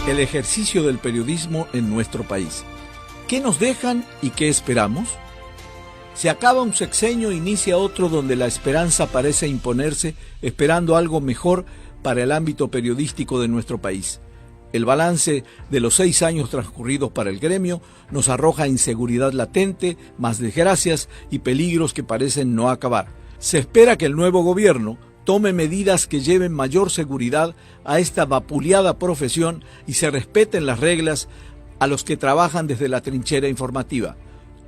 El ejercicio del periodismo en nuestro país. ¿Qué nos dejan y qué esperamos? Se acaba un sexenio e inicia otro donde la esperanza parece imponerse, esperando algo mejor para el ámbito periodístico de nuestro país. El balance de los 6 años transcurridos para el gremio nos arroja inseguridad latente, más desgracias y peligros que parecen no acabar. Se espera que el nuevo gobierno tome medidas que lleven mayor seguridad a esta vapuleada profesión y se respeten las reglas a los que trabajan desde la trinchera informativa,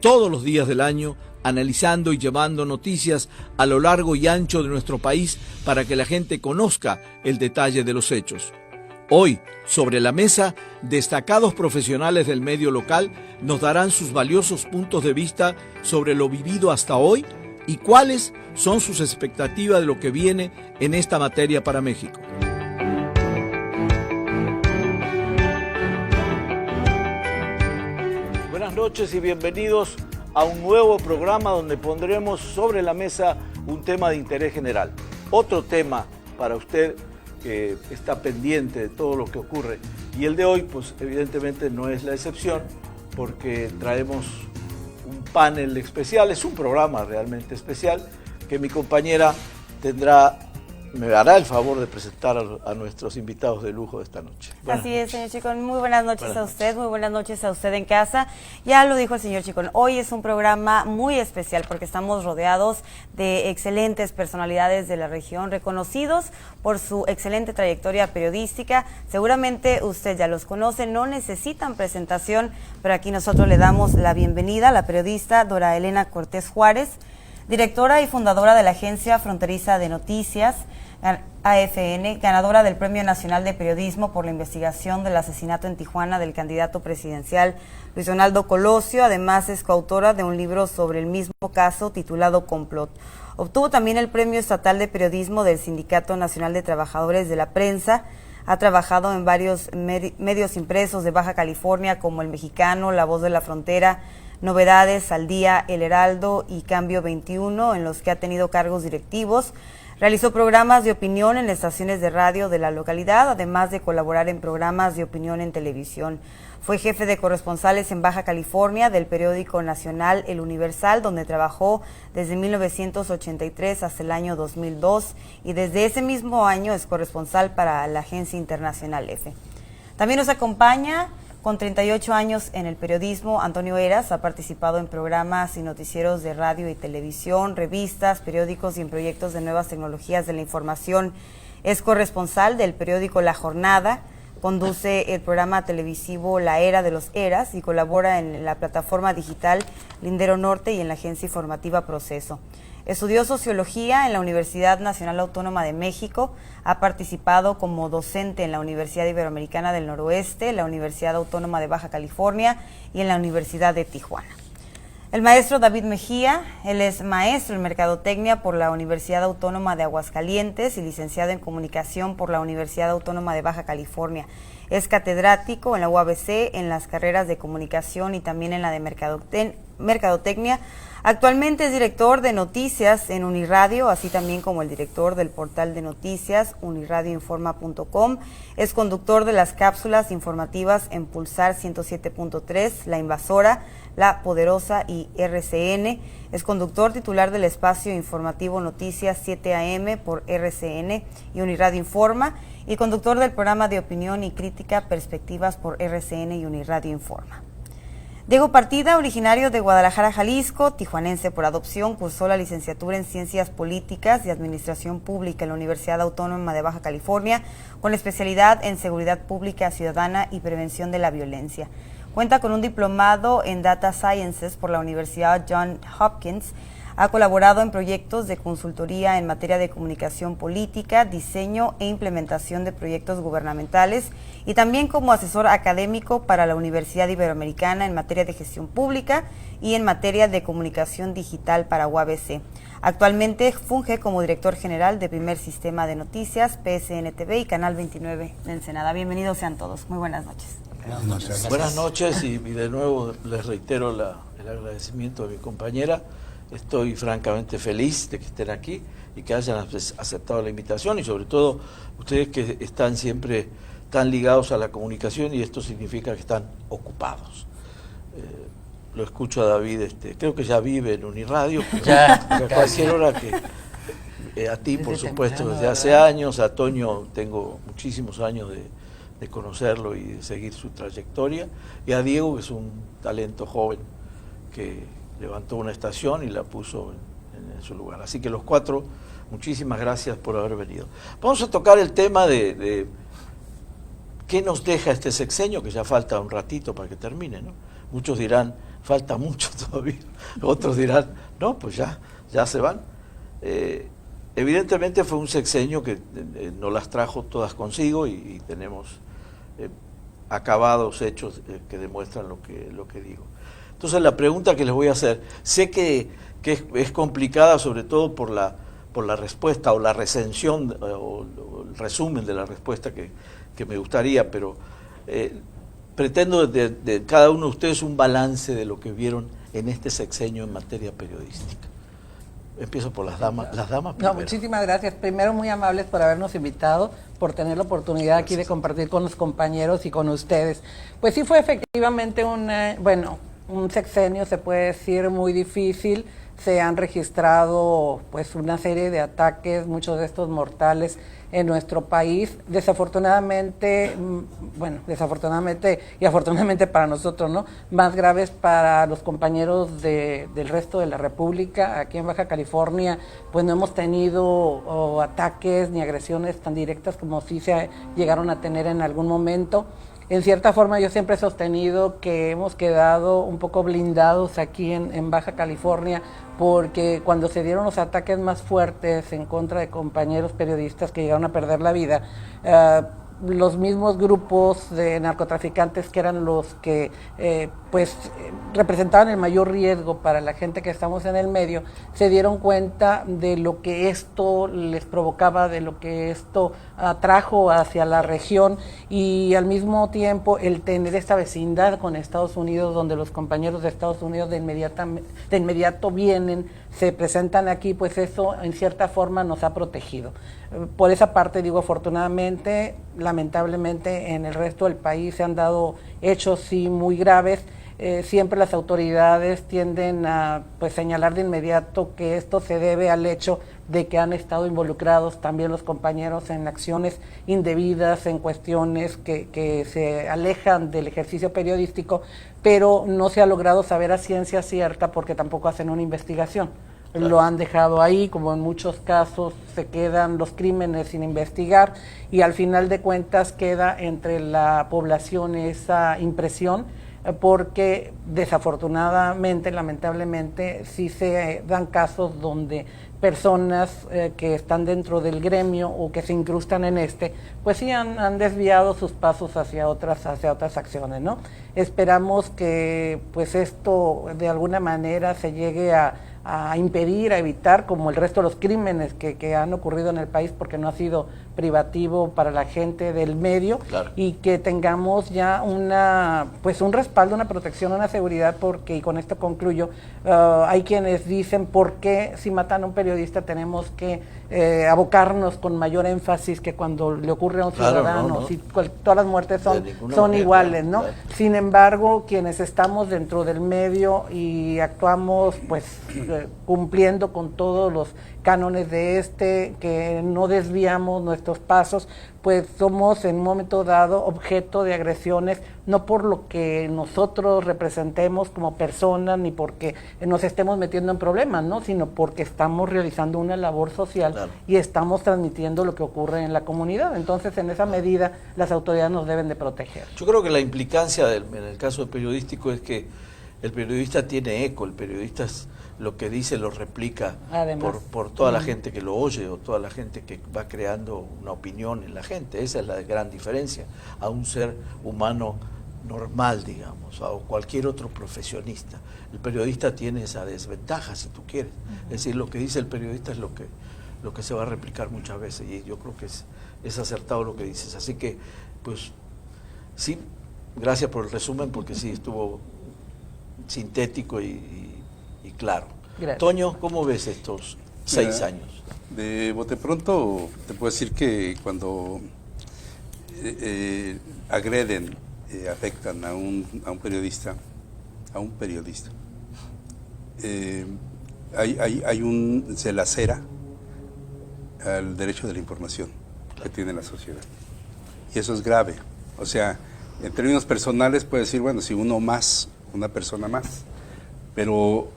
todos los días del año, analizando y llevando noticias a lo largo y ancho de nuestro país para que la gente conozca el detalle de los hechos. Hoy, sobre la mesa, destacados profesionales del medio local nos darán sus valiosos puntos de vista sobre lo vivido hasta hoy y cuáles son sus expectativas de lo que viene en esta materia para México. Buenas noches y bienvenidos a un nuevo programa donde pondremos sobre la mesa un tema de interés general. Otro tema para usted que está pendiente de todo lo que ocurre. Y el de hoy, pues evidentemente no es la excepción, porque traemos un panel especial, es un programa realmente especial, que mi compañera me hará el favor de presentar a nuestros invitados de lujo de esta noche. Así es, señor Chicón. Muy buenas noches a usted, muy buenas noches a usted en casa. Ya lo dijo el señor Chicón, hoy es un programa muy especial porque estamos rodeados de excelentes personalidades de la región, reconocidos por su excelente trayectoria periodística. Seguramente usted ya los conoce, no necesitan presentación, pero aquí nosotros le damos la bienvenida a la periodista Dora Elena Cortés Juárez, directora y fundadora de la Agencia Fronteriza de Noticias, AFN, ganadora del Premio Nacional de Periodismo por la investigación del asesinato en Tijuana del candidato presidencial Luis Donaldo Colosio. Además es coautora de un libro sobre el mismo caso titulado Complot. Obtuvo también el Premio Estatal de Periodismo del Sindicato Nacional de Trabajadores de la Prensa. Ha trabajado en varios medios impresos de Baja California como El Mexicano, La Voz de la Frontera, Novedades, Al Día, El Heraldo y Cambio 21, en los que ha tenido cargos directivos. Realizó programas de opinión en estaciones de radio de la localidad, además de colaborar en programas de opinión en televisión. Fue jefe de corresponsales en Baja California del periódico nacional El Universal, donde trabajó desde 1983 hasta el año 2002 y desde ese mismo año es corresponsal para la Agencia Internacional EFE. También nos acompaña, con 38 años en el periodismo, Antonio Heras. Ha participado en programas y noticieros de radio y televisión, revistas, periódicos y en proyectos de nuevas tecnologías de la información. Es corresponsal del periódico La Jornada, conduce el programa televisivo La Era de los Eras y colabora en la plataforma digital Lindero Norte y en la agencia informativa Proceso. Estudió Sociología en la Universidad Nacional Autónoma de México, ha participado como docente en la Universidad Iberoamericana del Noroeste, la Universidad Autónoma de Baja California y en la Universidad de Tijuana. El maestro David Mejía, él es maestro en Mercadotecnia por la Universidad Autónoma de Aguascalientes y licenciado en Comunicación por la Universidad Autónoma de Baja California. Es catedrático en la UABC en las carreras de Comunicación y también en la de Mercadotecnia. Actualmente es director de noticias en Uniradio, así también como el director del portal de noticias uniradioinforma.com. Es conductor de las cápsulas informativas en Pulsar 107.3, La Invasora, La Poderosa y RCN. Es conductor titular del espacio informativo Noticias 7 AM por RCN y Uniradio Informa y conductor del programa de opinión y crítica Perspectivas por RCN y Uniradio Informa. Diego Partida, originario de Guadalajara, Jalisco, tijuanense por adopción, cursó la licenciatura en Ciencias Políticas y Administración Pública en la Universidad Autónoma de Baja California, con especialidad en Seguridad Pública Ciudadana y Prevención de la Violencia. Cuenta con un diplomado en Data Sciences por la Universidad Johns Hopkins. Ha colaborado en proyectos de consultoría en materia de comunicación política, diseño e implementación de proyectos gubernamentales y también como asesor académico para la Universidad Iberoamericana en materia de gestión pública y en materia de comunicación digital para UABC. Actualmente funge como director general de Primer Sistema de Noticias, PSN-TV y Canal 29 de Ensenada. Bienvenidos sean todos. Muy buenas noches. Buenas noches y de nuevo les reitero el agradecimiento a mi compañera. Estoy francamente feliz de que estén aquí y que hayan aceptado la invitación y sobre todo ustedes que están siempre están ligados a la comunicación y esto significa que están ocupados. Lo escucho a David, creo que ya vive en Uniradio, pero a cualquier hora que a ti, por supuesto, desde hace años, a Toño tengo muchísimos años de conocerlo y de seguir su trayectoria, y a Diego, que es un talento joven que levantó una estación y la puso en su lugar. Así que los cuatro, muchísimas gracias por haber venido. Vamos a tocar el tema de qué nos deja este sexenio, que ya falta un ratito para que termine, ¿no? Muchos dirán, falta mucho todavía. Otros dirán, no, pues ya se van. Evidentemente fue un sexenio que no las trajo todas consigo y tenemos acabados hechos que demuestran lo que digo. Entonces la pregunta que les voy a hacer, sé que es complicada sobre todo por la respuesta o la recensión o el resumen de la respuesta que me gustaría, pero pretendo de cada uno de ustedes un balance de lo que vieron en este sexenio en materia periodística. Empiezo por las damas. Las damas primero. No, muchísimas gracias. Primero, muy amables por habernos invitado, por tener la oportunidad aquí de compartir con los compañeros y con ustedes. Pues sí fue efectivamente un sexenio, se puede decir, muy difícil. Se han registrado pues una serie de ataques, muchos de estos mortales en nuestro país. Desafortunadamente y afortunadamente para nosotros, ¿no? Más graves para los compañeros del resto de la República. Aquí en Baja California pues no hemos tenido ataques ni agresiones tan directas como sí se llegaron a tener en algún momento. En cierta forma yo siempre he sostenido que hemos quedado un poco blindados aquí en Baja California, porque cuando se dieron los ataques más fuertes en contra de compañeros periodistas que llegaron a perder la vida, los mismos grupos de narcotraficantes que eran los que representaban el mayor riesgo para la gente que estamos en el medio, se dieron cuenta de lo que esto les provocaba, de lo que esto atrajo hacia la región, y al mismo tiempo el tener esta vecindad con Estados Unidos, donde los compañeros de Estados Unidos de inmediato vienen, se presentan aquí, pues eso en cierta forma nos ha protegido. Por esa parte digo, afortunadamente, lamentablemente en el resto del país se han dado hechos sí muy graves. Siempre las autoridades tienden a señalar de inmediato que esto se debe al hecho de que han estado involucrados también los compañeros en acciones indebidas, en cuestiones que se alejan del ejercicio periodístico, pero no se ha logrado saber a ciencia cierta porque tampoco hacen una investigación. Claro. Lo han dejado ahí, como en muchos casos se quedan los crímenes sin investigar, y al final de cuentas queda entre la población esa impresión, porque desafortunadamente, lamentablemente, sí se dan casos donde personas que están dentro del gremio o que se incrustan en pues sí han desviado sus pasos hacia otras acciones, ¿no? Esperamos que pues esto de alguna manera se llegue a impedir, a evitar, como el resto de los crímenes que han ocurrido en el país, porque no ha sido privativo para la gente del medio. Claro. Y que tengamos ya un respaldo, una protección, una seguridad, porque, y con esto concluyo, hay quienes dicen por qué si matan a un periodista tenemos que abocarnos con mayor énfasis que cuando le ocurre a un ciudadano, si todas las muertes son iguales, ¿no? Claro. Sin embargo, quienes estamos dentro del medio y actuamos cumpliendo con todos los cánones de que no desviamos nuestros pasos, pues somos en un momento dado objeto de agresiones, no por lo que nosotros representemos como personas, ni porque nos estemos metiendo en problemas, ¿no? Sino porque estamos realizando una labor social. Claro. Y estamos transmitiendo lo que ocurre en la comunidad. Entonces, en esa medida, las autoridades nos deben de proteger. Yo creo que la implicancia en el caso periodístico es que el periodista tiene eco, el periodista lo que dice lo replica por toda la gente que lo oye o toda la gente que va creando una opinión en la gente. Esa es la gran diferencia a un ser humano normal, digamos, o cualquier otro profesionista. El periodista tiene esa desventaja, si tú quieres. Es decir, lo que dice el periodista es lo que se va a replicar muchas veces, y yo creo que es acertado lo que dices. Así que, pues, sí, gracias por el resumen, porque sí, estuvo sintético y claro. Gracias. Toño, ¿cómo ves estos 6 años? De bote pronto te puedo decir que cuando agreden, afectan a un periodista, se lacera al derecho de la información que tiene la sociedad. Y eso es grave. O sea, en términos personales puede decir, bueno, si uno más, una persona más, pero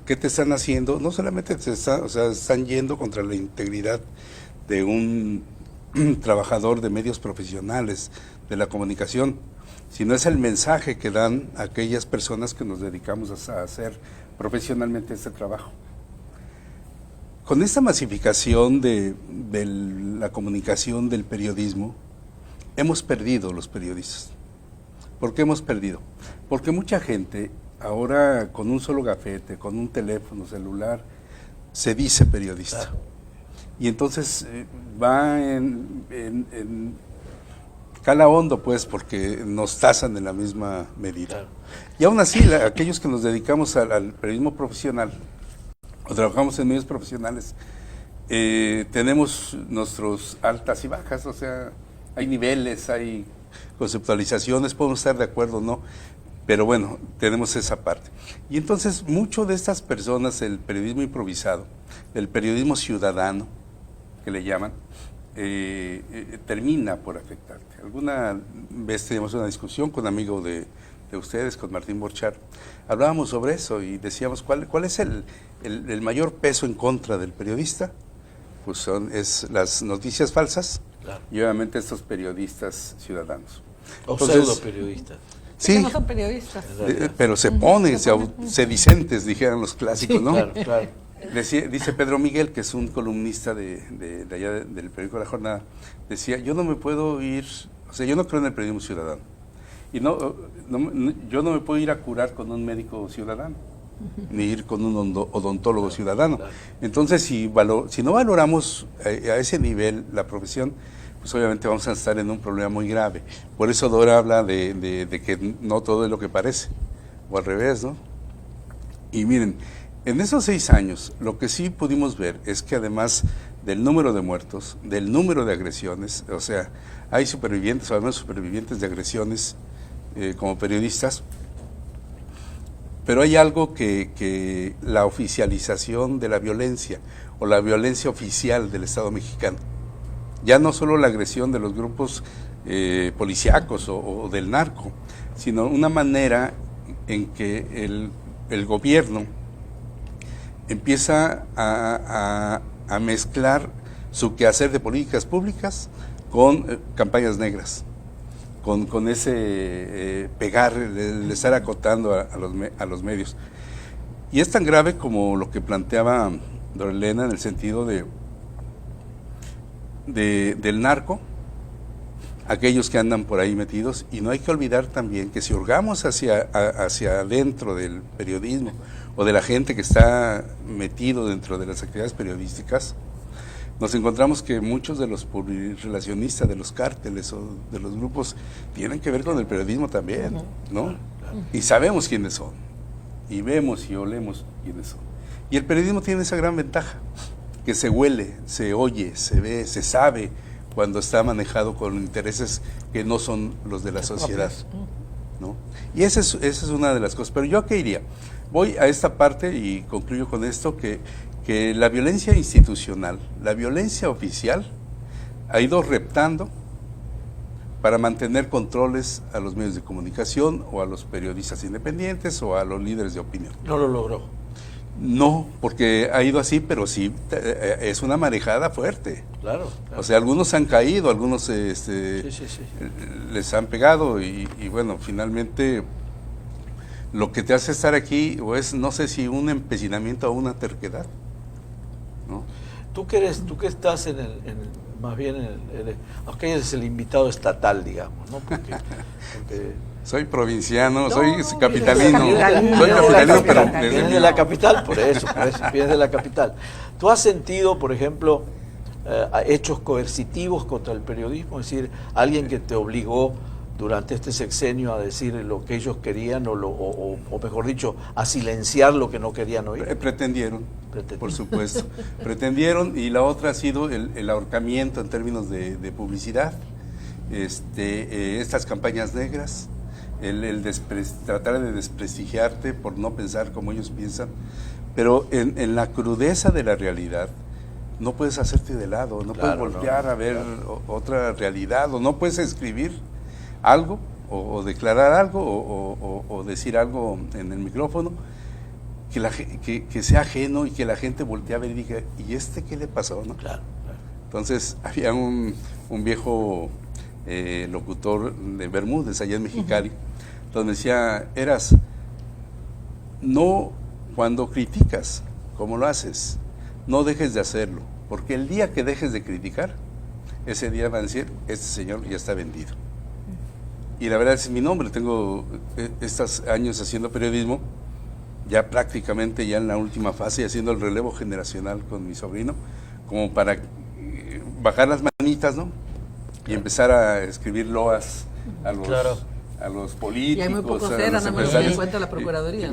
¿qué te están haciendo? No solamente están yendo contra la integridad de un trabajador de medios profesionales, de la comunicación, sino es el mensaje que dan aquellas personas que nos dedicamos a hacer profesionalmente este trabajo. Con esta masificación de la comunicación, del periodismo, hemos perdido los periodistas. ¿Por qué hemos perdido? Porque mucha gente ahora con un solo gafete, con un teléfono celular, se dice periodista. Claro. Y entonces va cala hondo, pues, porque nos tasan en la misma medida. Claro. Y aún así, aquellos que nos dedicamos al periodismo profesional, o trabajamos en medios profesionales, tenemos nuestros altas y bajas, o sea, hay niveles, hay conceptualizaciones, podemos estar de acuerdo o no, pero bueno, tenemos esa parte. Y entonces, mucho de estas personas, el periodismo improvisado, el periodismo ciudadano, que le llaman, termina por afectarte. Alguna vez teníamos una discusión con un amigo de ustedes, con Martín Borchar, hablábamos sobre eso y decíamos, ¿cuál es el mayor peso en contra del periodista? Pues es las noticias falsas, claro, y obviamente estos periodistas ciudadanos. O pseudo periodistas. Sí, no son periodistas. Pero se ponen, sedicentes, dijeran los clásicos, ¿no? Claro, claro. Dice Pedro Miguel, que es un columnista de allá del periódico La Jornada, decía, yo no me puedo ir, o sea, yo no creo en el periodismo ciudadano, y yo no me puedo ir a curar con un médico ciudadano, ni ir con un odontólogo ciudadano. Entonces, si no valoramos a ese nivel la profesión, pues obviamente vamos a estar en un problema muy grave. Por eso Dora habla de que no todo es lo que parece, o al revés, ¿no? Y miren, en esos 6 años, lo que sí pudimos ver es que además del número de muertos, del número de agresiones, o sea, hay supervivientes, o además supervivientes de agresiones como periodistas, pero hay algo que la oficialización de la violencia, o la violencia oficial del Estado mexicano, ya no solo la agresión de los grupos policíacos o del narco, sino una manera en que el gobierno empieza a mezclar su quehacer de políticas públicas con campañas negras, con ese pegar, el estar acotando a los medios. Y es tan grave como lo que planteaba Dora Elena en el sentido del narco, aquellos que andan por ahí metidos, y no hay que olvidar también que si hurgamos hacia adentro del periodismo o de la gente que está metido dentro de las actividades periodísticas, nos encontramos que muchos de los relacionistas de los cárteles o de los grupos tienen que ver con el periodismo también, ¿no? Y sabemos quiénes son, y vemos y olemos quiénes son. Y el periodismo tiene esa gran ventaja, que se huele, se oye, se ve, se sabe cuando está manejado con intereses que no son los de la sociedad, ¿no? Y esa es una de las cosas. Pero ¿yo a qué iría? Voy a esta parte y concluyo con esto, que la violencia institucional, la violencia oficial, ha ido reptando para mantener controles a los medios de comunicación o a los periodistas independientes o a los líderes de opinión. No lo logró. No, porque ha ido así, pero sí es una marejada fuerte. Claro, claro. O sea, algunos han caído, algunos les han pegado y bueno, finalmente lo que te hace estar aquí o es, no sé si un empecinamiento o una terquedad, ¿no? Tú que estás más bien aunque eres el invitado estatal, digamos, ¿no? Porque soy provinciano, soy capitalino, soy capitalino, pero vienes de la capital, por eso, vienes de la capital. ¿Tú has sentido, por ejemplo, hechos coercitivos contra el periodismo? Es decir, alguien que te obligó durante este sexenio a decir lo que ellos querían o mejor dicho, a silenciar lo que no querían oír. Pretendieron, por supuesto. Pretendieron, y la otra ha sido el ahorcamiento en términos de publicidad. estas campañas negras, tratar de desprestigiarte por no pensar como ellos piensan, pero en la crudeza de la realidad no puedes hacerte de lado, no puedes voltear a ver otra realidad, o no puedes escribir algo, o declarar algo, o decir algo en el micrófono, que sea ajeno y que la gente voltee a ver y diga, ¿y qué le pasó? ¿No? Claro. Entonces, había un viejo locutor de Bermúdez, allá en Mexicali, donde decía, no, cuando criticas, como lo haces, no dejes de hacerlo, porque el día que dejes de criticar, ese día van a decir, este señor ya está vendido. Y la verdad es mi nombre, tengo estos años haciendo periodismo, ya prácticamente ya en la última fase, haciendo el relevo generacional con mi sobrino, como para bajar las manitas, ¿no? Y empezar a escribir loas a los políticos. Y hay muy pocos a eran, los nada más empresarios. en cuenta la Procuraduría.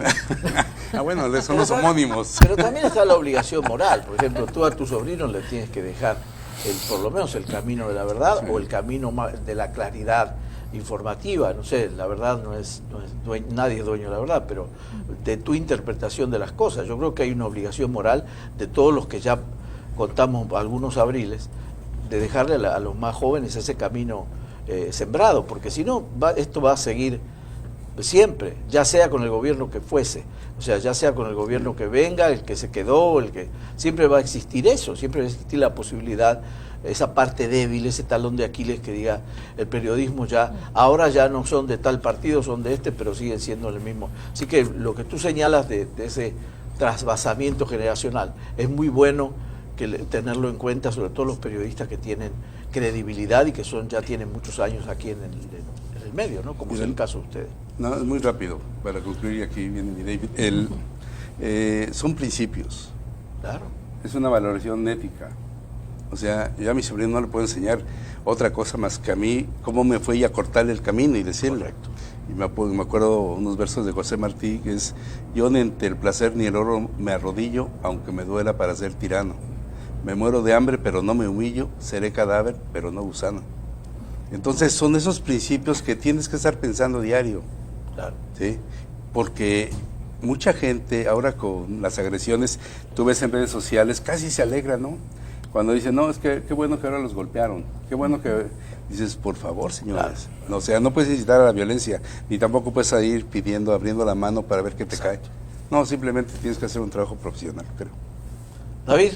Bueno, son los homónimos. Pero también está la obligación moral. Por ejemplo, tú a tu sobrino le tienes que dejar por lo menos el camino de la verdad, o el camino de la claridad informativa. No sé, la verdad nadie es dueño de la verdad, pero de tu interpretación de las cosas. Yo creo que hay una obligación moral de todos los que ya contamos algunos abriles, de dejarle a los más jóvenes ese camino sembrado, porque si no, esto va a seguir siempre, ya sea con el gobierno que fuese, o sea, ya sea con el gobierno que venga, el que se quedó, siempre va a existir eso, siempre va a existir la posibilidad, esa parte débil, ese talón de Aquiles que diga el periodismo ahora ya no son de tal partido, son de pero siguen siendo el mismo. Así que lo que tú señalas de ese trasvasamiento generacional es muy bueno tenerlo en cuenta, sobre todo los periodistas que tienen credibilidad y que ya tienen muchos años aquí en el medio, ¿no? Como es el caso de ustedes. No, es muy rápido, para concluir, aquí viene mi David. Son principios. Claro. Es una valoración ética. O sea, yo a mi sobrino no le puedo enseñar otra cosa más que a mí, cómo me fue a cortarle el camino y decirle. Correcto. Y me acuerdo unos versos de José Martí, que es, yo ni ante el placer ni el oro me arrodillo, aunque me duela para ser tirano. Me muero de hambre, pero no me humillo, seré cadáver, pero no gusano. Entonces son esos principios que tienes que estar pensando diario. Claro. ¿Sí? Porque mucha gente, ahora con las agresiones, tú ves en redes sociales, casi se alegra, ¿no? Cuando dicen, no, es que qué bueno que ahora los golpearon, qué bueno que... Dices, por favor, señores. Claro. No, o sea, no puedes incitar a la violencia, ni tampoco puedes ir abriendo la mano para ver qué te cae. No, simplemente tienes que hacer un trabajo profesional, creo. David.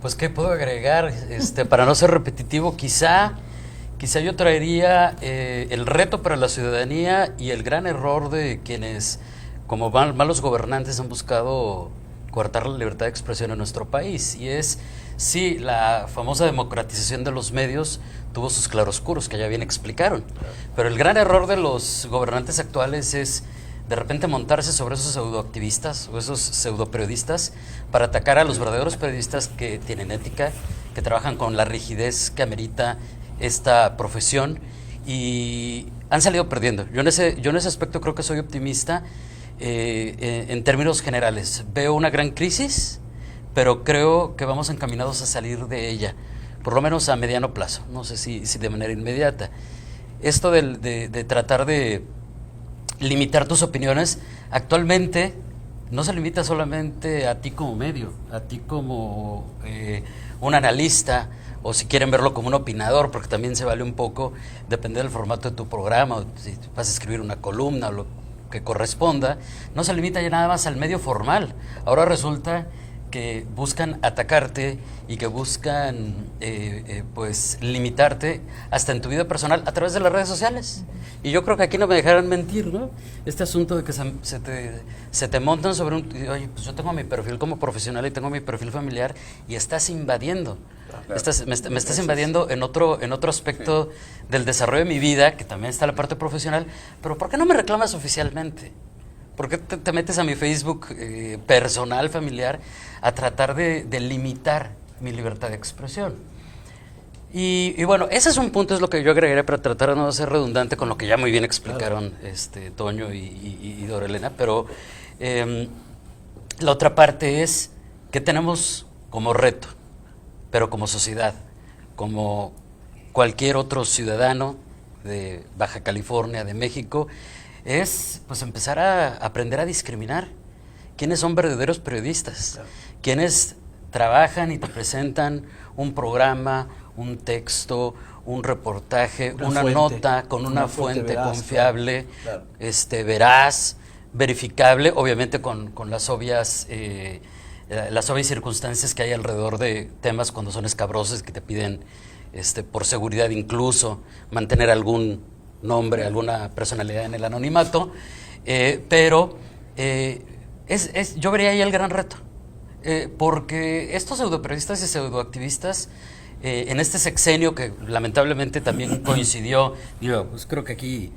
Pues, ¿qué puedo agregar? Para no ser repetitivo, quizá yo traería el reto para la ciudadanía y el gran error de quienes, como malos gobernantes, han buscado coartar la libertad de expresión en nuestro país. Y sí, la famosa democratización de los medios tuvo sus claroscuros, que ya bien explicaron. Pero el gran error de los gobernantes actuales es de repente montarse sobre esos pseudoactivistas o esos pseudoperiodistas para atacar a los verdaderos periodistas que tienen ética, que trabajan con la rigidez que amerita esta profesión, y han salido perdiendo. Yo en ese aspecto creo que soy optimista en términos generales. Veo una gran crisis, pero creo que vamos encaminados a salir de ella, por lo menos a mediano plazo, no sé si de manera inmediata. Esto de tratar de limitar tus opiniones, actualmente no se limita solamente a ti como medio, a ti como un analista, o si quieren verlo como un opinador, porque también se vale un poco, depende del formato de tu programa, o si vas a escribir una columna o lo que corresponda. No se limita ya nada más al medio formal. Ahora resulta que buscan atacarte y que buscan pues limitarte hasta en tu vida personal a través de las redes sociales. Y yo creo que aquí no me dejarán mentir, ¿no? Este asunto de que se te montan sobre oye, pues yo tengo mi perfil como profesional y tengo mi perfil familiar, y estás invadiendo. Claro. Me estás invadiendo en otro aspecto del desarrollo de mi vida, que también está la parte profesional. Pero ¿por qué no me reclamas oficialmente? ¿Por qué te metes a mi Facebook personal, familiar, a tratar de limitar mi libertad de expresión? Y bueno, ese es un punto, es lo que yo agregaré para tratar de no ser redundante con lo que ya muy bien explicaron Toño y Dora Elena. Pero la otra parte es que tenemos como reto, pero como sociedad, como cualquier otro ciudadano de Baja California, de México, es pues empezar a aprender a discriminar quiénes son verdaderos periodistas, claro, quienes trabajan y te presentan un programa, un texto, un reportaje, una nota con una fuente veraz, confiable, claro, veraz, verificable, obviamente con las obvias circunstancias que hay alrededor de temas cuando son escabrosos, que te piden por seguridad incluso mantener algún nombre, alguna personalidad en el anonimato, pero yo vería ahí el gran reto, porque estos pseudoperiodistas y pseudoactivistas en este sexenio que lamentablemente también coincidió, pues creo que aquí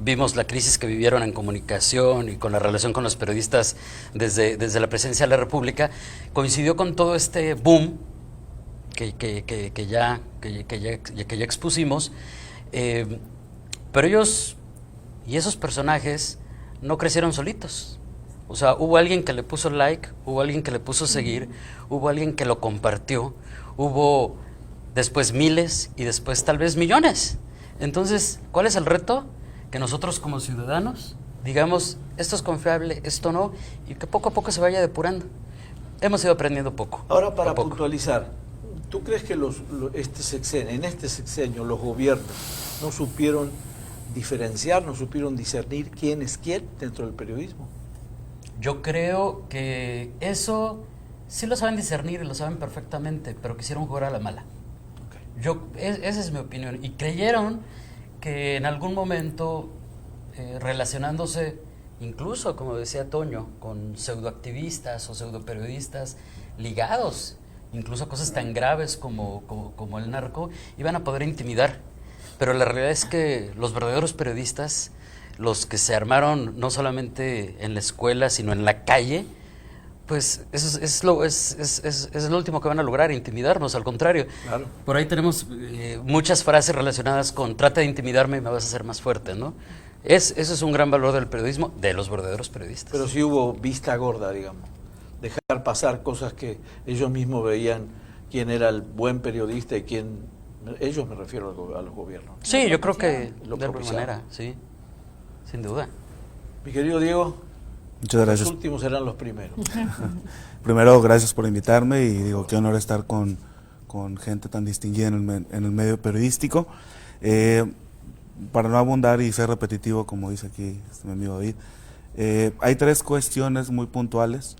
vimos la crisis que vivieron en comunicación y con la relación con los periodistas desde la presidencia de la República, coincidió con todo este boom que ya expusimos, pero ellos y esos personajes no crecieron solitos. O sea, hubo alguien que le puso like, hubo alguien que le puso seguir, hubo alguien que lo compartió, hubo después miles y después tal vez millones. Entonces, ¿cuál es el reto? Que nosotros como ciudadanos digamos, esto es confiable, esto no, y que poco a poco se vaya depurando. Hemos ido aprendiendo poco. Ahora, para puntualizar, ¿tú crees que en este sexenio los gobiernos no supieron diferenciar, no supieron discernir quién es quién dentro del periodismo? Yo creo que eso sí lo saben discernir y lo saben perfectamente, pero quisieron jugar a la mala. Okay. Esa es mi opinión. Y creyeron que en algún momento, relacionándose, incluso, como decía Toño, con pseudoactivistas o pseudoperiodistas ligados, incluso a cosas tan graves como el narco, iban a poder intimidar. Pero la realidad es que los verdaderos periodistas, los que se armaron no solamente en la escuela, sino en la calle, pues eso es lo último que van a lograr, intimidarnos, al contrario. Claro. Por ahí tenemos muchas frases relacionadas con trata de intimidarme y me vas a hacer más fuerte, ¿no? Eso es un gran valor del periodismo, de los verdaderos periodistas. Pero sí hubo vista gorda, digamos, dejar pasar cosas que ellos mismos veían quién era el buen periodista y quién, ellos me refiero a los gobiernos. Sí, yo creo que de alguna manera, sí, sin duda. Mi querido Diego, muchas gracias. Los últimos serán los primeros. Primero, gracias por invitarme y digo, qué honor estar con gente tan distinguida en el medio periodístico. Para no abundar y ser repetitivo, como dice aquí mi amigo David, hay tres cuestiones muy puntuales.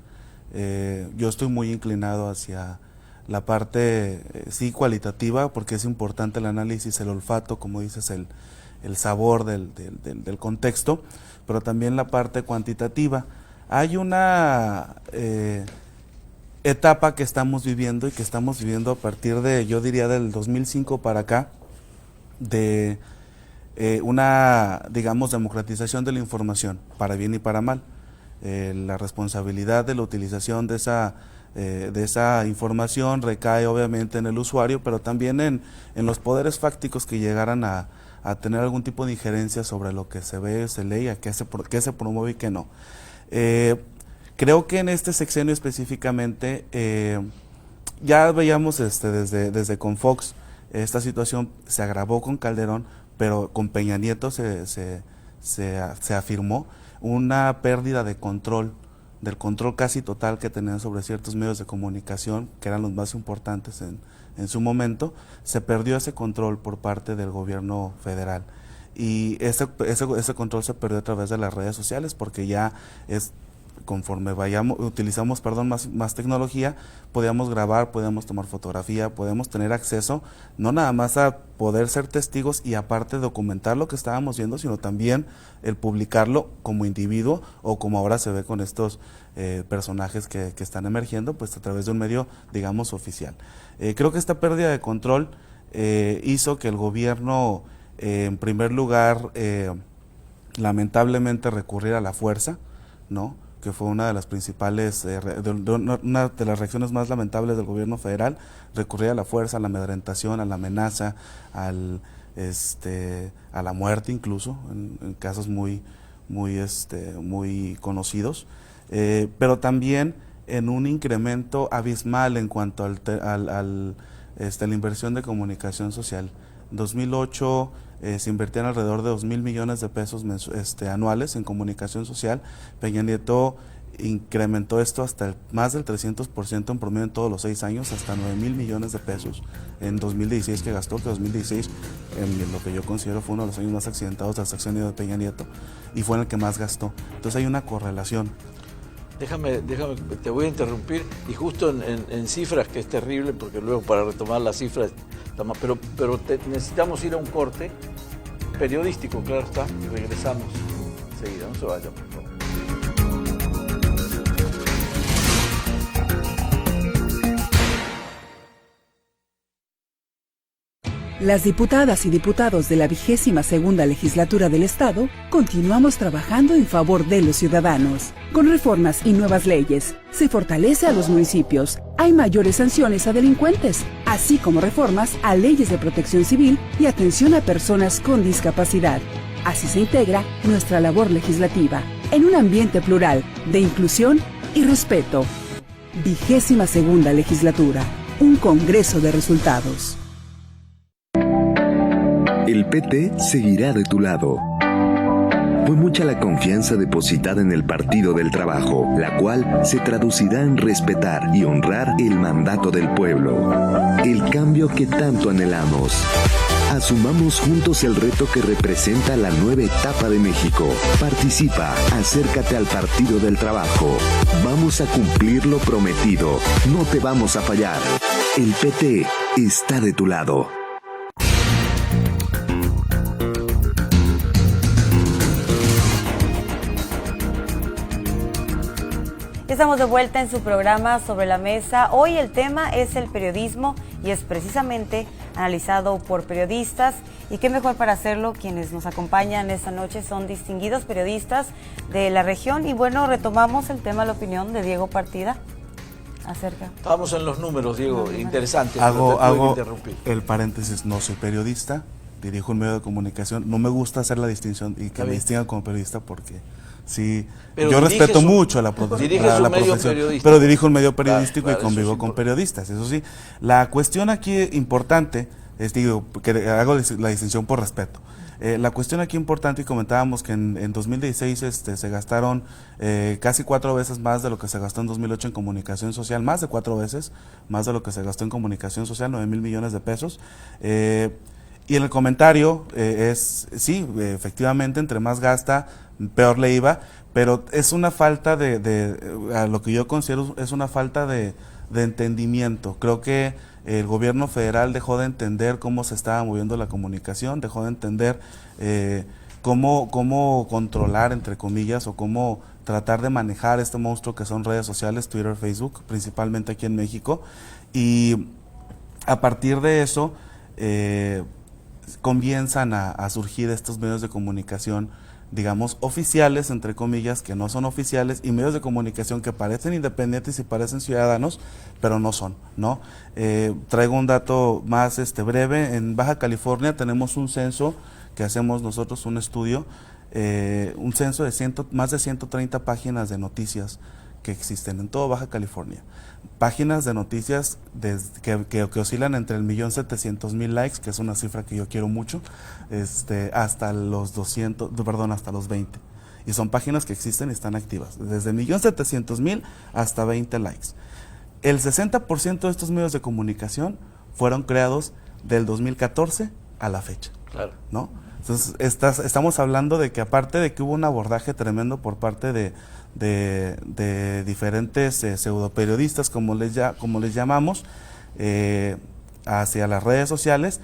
Yo estoy muy inclinado hacia la parte, sí, cualitativa, porque es importante el análisis, el olfato, como dices, el sabor del contexto, pero también la parte cuantitativa. Hay una etapa que estamos viviendo y que estamos viviendo a partir de, yo diría, del 2005 para acá, de una, digamos, democratización de la información, para bien y para mal. La responsabilidad de la utilización de esa información recae obviamente en el usuario, pero también en los poderes fácticos que llegaran a tener algún tipo de injerencia sobre lo que se ve, se lee, a qué se promueve y qué no. Creo que en este sexenio específicamente, ya veíamos desde con Fox, esta situación se agravó con Calderón, pero con Peña Nieto se afirmó una pérdida de control, del control casi total que tenían sobre ciertos medios de comunicación, que eran los más importantes en su momento. Se perdió ese control por parte del gobierno federal. Y ese control se perdió a través de las redes sociales, porque ya es, conforme utilizamos más tecnología, podíamos grabar, podíamos tomar fotografía, podemos tener acceso no nada más a poder ser testigos y aparte documentar lo que estábamos viendo, sino también el publicarlo como individuo o como ahora se ve con estos personajes que están emergiendo, pues a través de un medio, digamos, oficial. Creo que esta pérdida de control hizo que el gobierno, en primer lugar, lamentablemente recurriera a la fuerza, ¿no?, que fue una de las principales, una de las reacciones más lamentables del gobierno federal, recurrir a la fuerza, a la amedrentación, a la amenaza, a la muerte incluso, en casos muy conocidos, pero también en un incremento abismal en cuanto al la inversión de comunicación social. En 2008 se invertían alrededor de 2,000 millones de pesos anuales en comunicación social. Peña Nieto incrementó esto hasta más del 300% en promedio en todos los 6 años, hasta 9,000 millones de pesos en 2016 que gastó, que 2016 en lo que yo considero fue uno de los años más accidentados del sexenio de Peña Nieto, y fue en el que más gastó. Entonces hay una correlación. Déjame, te voy a interrumpir, y justo en cifras, que es terrible, porque luego para retomar las cifras, pero necesitamos ir a un corte periodístico, claro está, y regresamos enseguida, no se vayan, por favor. Las diputadas y diputados de la 22ª legislatura del Estado continuamos trabajando en favor de los ciudadanos. Con reformas y nuevas leyes, se fortalece a los municipios, hay mayores sanciones a delincuentes, así como reformas a leyes de protección civil y atención a personas con discapacidad. Así se integra nuestra labor legislativa, en un ambiente plural, de inclusión y respeto. 22ª legislatura, un congreso de resultados. El PT seguirá de tu lado. Fue mucha la confianza depositada en el Partido del Trabajo, la cual se traducirá en respetar y honrar el mandato del pueblo. El cambio que tanto anhelamos. Asumamos juntos el reto que representa la nueva etapa de México. Participa, acércate al Partido del Trabajo. Vamos a cumplir lo prometido. No te vamos a fallar. El PT está de tu lado. Estamos de vuelta en su programa Sobre la Mesa. Hoy el tema es el periodismo y es precisamente analizado por periodistas. Y qué mejor para hacerlo, quienes nos acompañan esta noche son distinguidos periodistas de la región. Y bueno, retomamos el tema, la opinión de Diego Partida acerca. Estábamos en los números, Diego, interesante. Hago el paréntesis, no soy periodista, dirijo un medio de comunicación. No me gusta hacer la distinción y que me distingan como periodista porque... Sí, pero yo respeto mucho la profesión, pero dirijo un medio periodístico y convivo con periodistas, eso sí. La cuestión aquí importante, digo, que hago la distinción por respeto. La cuestión aquí importante, y comentábamos que en 2016 se gastaron casi 4 veces más de lo que se gastó en 2008 en comunicación social, más de 4 veces más de lo que se gastó en comunicación social, 9,000 millones de pesos. Y en el comentario sí, efectivamente, entre más gasta, peor le iba, pero es una falta a lo que yo considero es una falta de entendimiento. Creo que el gobierno federal dejó de entender cómo se estaba moviendo la comunicación, dejó de entender cómo controlar, entre comillas, o cómo tratar de manejar este monstruo que son redes sociales, Twitter, Facebook, principalmente aquí en México. Y a partir de eso comienzan a surgir estos medios de comunicación, digamos, oficiales, entre comillas, que no son oficiales, y medios de comunicación que parecen independientes y parecen ciudadanos, pero no son, ¿no? Traigo un dato más breve. En Baja California tenemos un censo que hacemos nosotros, un estudio, un censo de más de 130 páginas de noticias que existen en todo Baja California. Páginas de noticias que oscilan entre el 1.700.000 likes, que es una cifra que yo quiero mucho, hasta los 20. Y son páginas que existen y están activas, desde 1.700.000 hasta 20 likes. El 60% de estos medios de comunicación fueron creados del 2014 a la fecha. Claro. ¿No? Entonces, estamos hablando de que, aparte de que hubo un abordaje tremendo por parte de diferentes pseudoperiodistas, como les llamamos, hacia las redes sociales,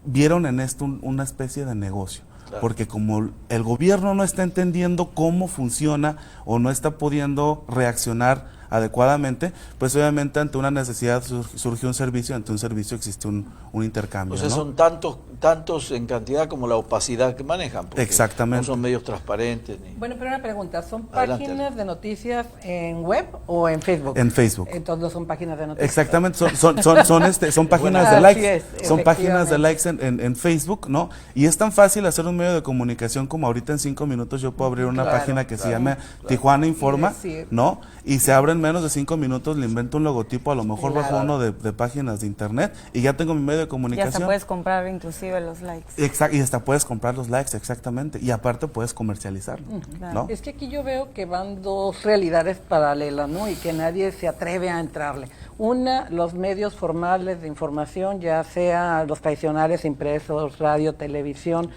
vieron en esto una especie de negocio. Claro. Porque como el gobierno no está entendiendo cómo funciona o no está pudiendo reaccionar adecuadamente, pues obviamente ante una necesidad surge un servicio, ante un servicio existe un intercambio. O sea, ¿no? Son tantos en cantidad como la opacidad que manejan. Exactamente. No son medios transparentes. Bueno, pero una pregunta, ¿son páginas de noticias en web o en Facebook? En Facebook. Entonces no son páginas de noticias. Exactamente, son páginas de likes. Son páginas de likes en Facebook, ¿no? Y es tan fácil hacer un medio de comunicación como ahorita en 5 minutos yo puedo abrir una página que se llama Tijuana Informa, ¿no? Y se abren en menos de 5 minutos le invento un logotipo, a lo mejor bajo uno de páginas de internet y ya tengo mi medio de Ya comunicación. hasta puedes comprar inclusive los likes. Y hasta puedes comprar los likes, exactamente. Y aparte puedes comercializarlo, ¿no? Es que aquí yo veo que van dos realidades paralelas, ¿no? Y que nadie se atreve a entrarle. Una, los medios formales de información, ya sea los tradicionales impresos, radio, televisión,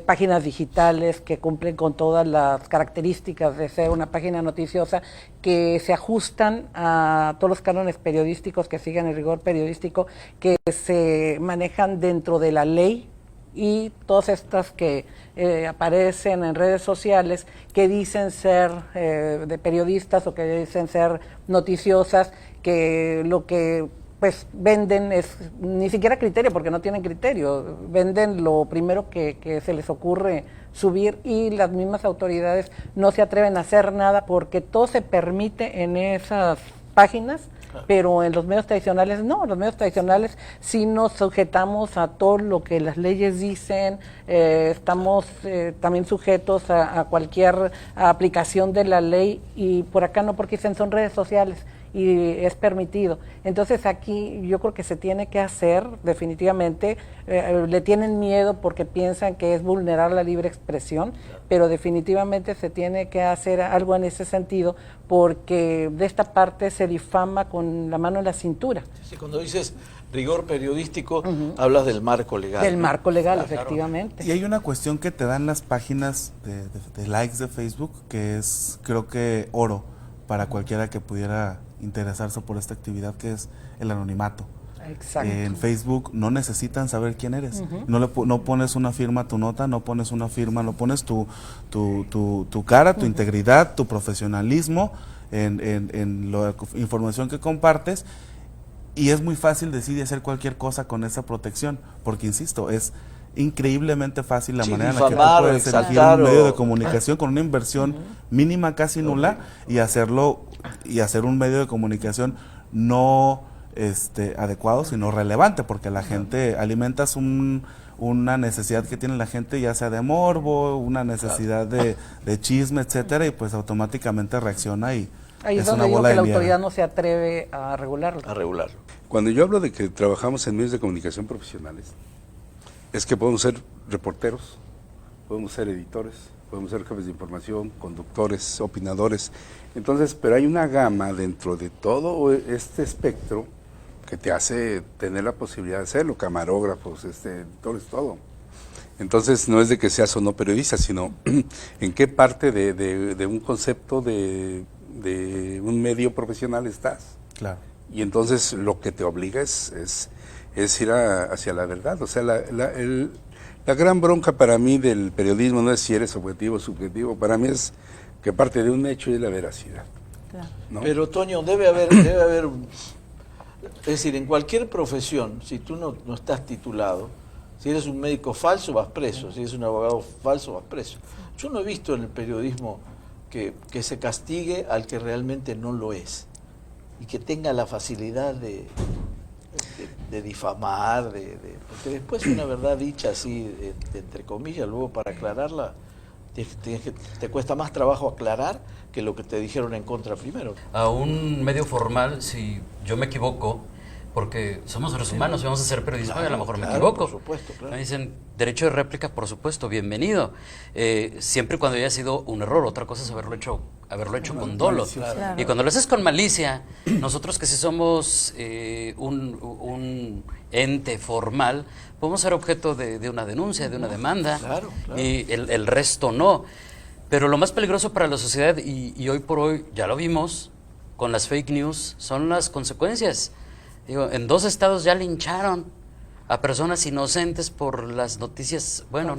páginas digitales que cumplen con todas las características de ser una página noticiosa, que se ajustan a todos los cánones periodísticos, que siguen el rigor periodístico, que se manejan dentro de la ley, y todas estas que aparecen en redes sociales que dicen ser de periodistas o que dicen ser noticiosas, que lo que pues venden es ni siquiera criterio, porque no tienen criterio, venden lo primero que se les ocurre subir, y las mismas autoridades no se atreven a hacer nada porque todo se permite en esas páginas, pero en los medios tradicionales no. En los medios tradicionales sí nos sujetamos a todo lo que las leyes dicen, estamos también sujetos a cualquier aplicación de la ley, y por acá no, porque dicen son redes sociales y es permitido. Entonces aquí yo creo que se tiene que hacer definitivamente, le tienen miedo porque piensan que es vulnerar la libre expresión, pero definitivamente se tiene que hacer algo en ese sentido, porque de esta parte se difama con la mano en la cintura. Sí, cuando dices rigor periodístico, hablas del marco legal. Del marco legal, Claro. efectivamente. Y hay una cuestión que te dan las páginas de likes de Facebook, que es, creo que, oro para cualquiera que pudiera interesarse por esta actividad, que es el anonimato. Exacto. En Facebook no necesitan saber quién eres. No pones una firma a tu nota, no pones una firma, no pones tu cara, tu integridad, tu profesionalismo en la información que compartes, y es muy fácil decir y hacer cualquier cosa con esa protección, porque insisto, es increíblemente fácil la manera en la que tú difamar, puedes elegir exaltar un medio o- de comunicación con una inversión mínima, casi nula, y hacer un medio de comunicación no adecuado, sino relevante, porque la gente alimentas una necesidad que tiene la gente, ya sea de morbo, una necesidad de chisme, etcétera, y pues automáticamente reacciona, y Ahí es es donde una digo bola que la de nieve. autoridad no se atreve a regularlo. A regularlo. Cuando yo hablo de que trabajamos en medios de comunicación profesionales, es que podemos ser reporteros, podemos ser editores, podemos ser jefes de información, conductores, opinadores. Entonces, pero hay una gama dentro de todo este espectro que te hace tener la posibilidad de hacerlo, camarógrafos, editores, todo. Entonces, no es de que seas o no periodista, sino en qué parte de un concepto de un medio profesional estás. Claro. Y entonces lo que te obliga es ir hacia la verdad. O sea, la gran bronca para mí del periodismo no es si eres objetivo o subjetivo, para mí es que parte de un hecho y de la veracidad. Claro. ¿no? Pero Toño, debe haber es decir, en cualquier profesión, si tú no estás titulado, si eres un médico falso vas preso, si eres un abogado falso vas preso. Yo no he visto en el periodismo que se castigue al que realmente no lo es, y que tenga la facilidad de difamar, porque después una verdad dicha así, entre comillas, luego para aclararla, te cuesta más trabajo aclarar que lo que te dijeron en contra primero. A un medio formal, si yo me equivoco, porque somos seres humanos y vamos a hacer periodismo, y a lo mejor me equivoco. Por supuesto, claro. Me dicen, derecho de réplica, por supuesto, bienvenido. Siempre y cuando haya sido un error. Otra cosa es haberlo hecho con dolo. Claro. Y cuando lo haces con malicia, nosotros que sí somos un ente formal, podemos ser objeto de una denuncia, de una demanda, Claro, claro. y el resto no. Pero lo más peligroso para la sociedad, y hoy por hoy ya lo vimos con las fake news, son las consecuencias. Digo, en 2 estados ya lincharon a personas inocentes por las noticias, bueno,